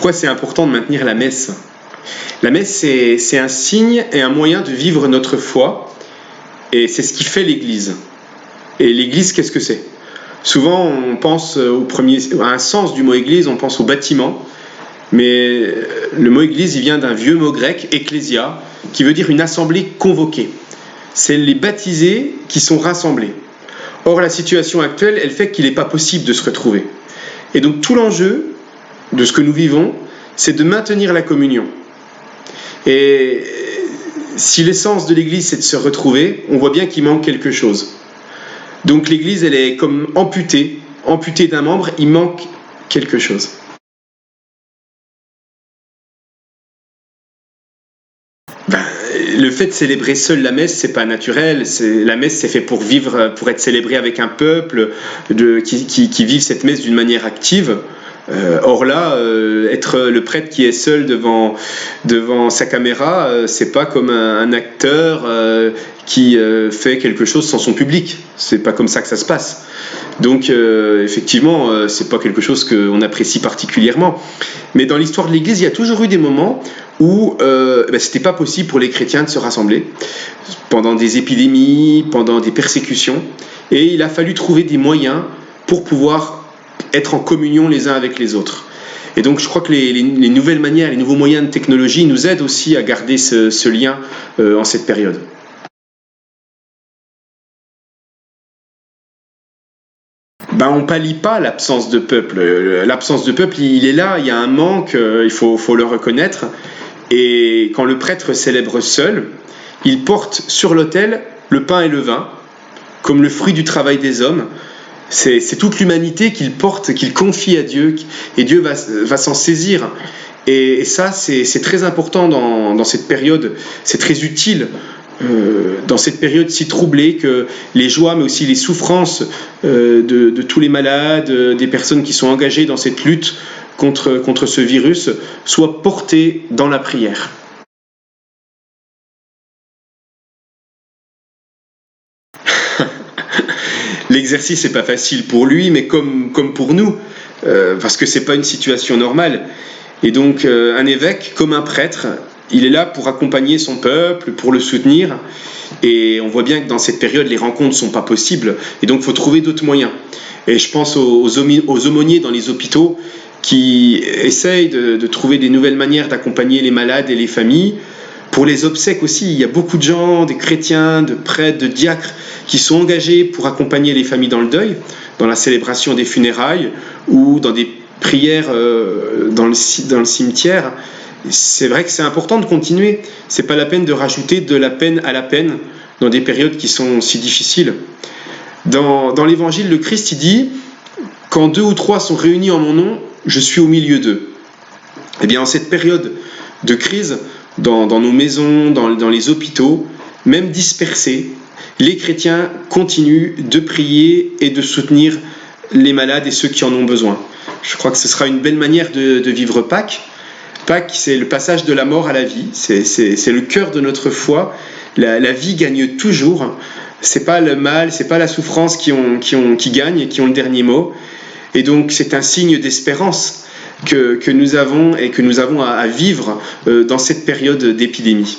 Pourquoi c'est important de maintenir la messe? La messe, c'est un signe et un moyen de vivre notre foi, et c'est ce qui fait l'Église. Et l'Église, qu'est-ce que c'est? Souvent, on pense à un sens du mot Église, on pense au bâtiment, mais le mot Église, il vient d'un vieux mot grec, ecclésia, qui veut dire une assemblée convoquée. C'est les baptisés qui sont rassemblés. Or, la situation actuelle, elle fait qu'il n'est pas possible de se retrouver. Et donc, tout l'enjeu de ce que nous vivons, c'est de maintenir la communion. Et si l'essence de l'Église, c'est de se retrouver, on voit bien qu'il manque quelque chose. Donc, l'Église, elle est comme amputée d'un membre, il manque quelque chose. Le fait de célébrer seul la messe, c'est pas naturel. La messe, c'est fait pour vivre, pour être célébrée avec un peuple qui vive cette messe d'une manière active. Or là, être le prêtre qui est seul devant sa caméra, c'est pas comme un acteur qui fait quelque chose sans son public. C'est pas comme ça que ça se passe. Donc effectivement, c'est pas quelque chose qu'on apprécie particulièrement. Mais dans l'histoire de l'Église, il y a toujours eu des moments où c'était pas possible pour les chrétiens de se rassembler pendant des épidémies, pendant des persécutions, et il a fallu trouver des moyens pour pouvoir être en communion les uns avec les autres. Et donc je crois que les nouvelles manières, les nouveaux moyens de technologie nous aident aussi à garder ce lien en cette période. On pallie pas l'absence de peuple. L'absence de peuple, il est là, il y a un manque, il faut le reconnaître. Et quand le prêtre célèbre seul, il porte sur l'autel le pain et le vin, comme le fruit du travail des hommes. C'est toute l'humanité qu'il porte, qu'il confie à Dieu, et Dieu va s'en saisir. Et ça, c'est très important dans cette période, c'est très utile dans cette période si troublée que les joies, mais aussi les souffrances de tous les malades, des personnes qui sont engagées dans cette lutte contre ce virus, soient portées dans la prière. L'exercice n'est pas facile pour lui, mais comme pour nous, parce que c'est pas une situation normale. Et donc un évêque, comme un prêtre, il est là pour accompagner son peuple, pour le soutenir. Et on voit bien que dans cette période, les rencontres ne sont pas possibles. Et donc il faut trouver d'autres moyens. Et je pense aux aumôniers dans les hôpitaux qui essayent de trouver des nouvelles manières d'accompagner les malades et les familles. Pour les obsèques aussi, il y a beaucoup de gens, des chrétiens, de prêtres, de diacres qui sont engagés pour accompagner les familles dans le deuil, dans la célébration des funérailles ou dans des prières dans le cimetière. C'est vrai que c'est important de continuer. C'est pas la peine de rajouter de la peine à la peine dans des périodes qui sont si difficiles. Dans l'Évangile, le Christ il dit « Quand 2 ou 3 sont réunis en mon nom, je suis au milieu d'eux ». Eh bien, en cette période de crise, dans nos maisons, dans les hôpitaux, même dispersés, les chrétiens continuent de prier et de soutenir les malades et ceux qui en ont besoin. Je crois que ce sera une belle manière de vivre Pâques. Pâques, c'est le passage de la mort à la vie. C'est le cœur de notre foi. La vie gagne toujours. C'est pas le mal, c'est pas la souffrance qui gagne et qui ont le dernier mot. Et donc, c'est un signe d'espérance que nous avons et que nous avons à vivre dans cette période d'épidémie.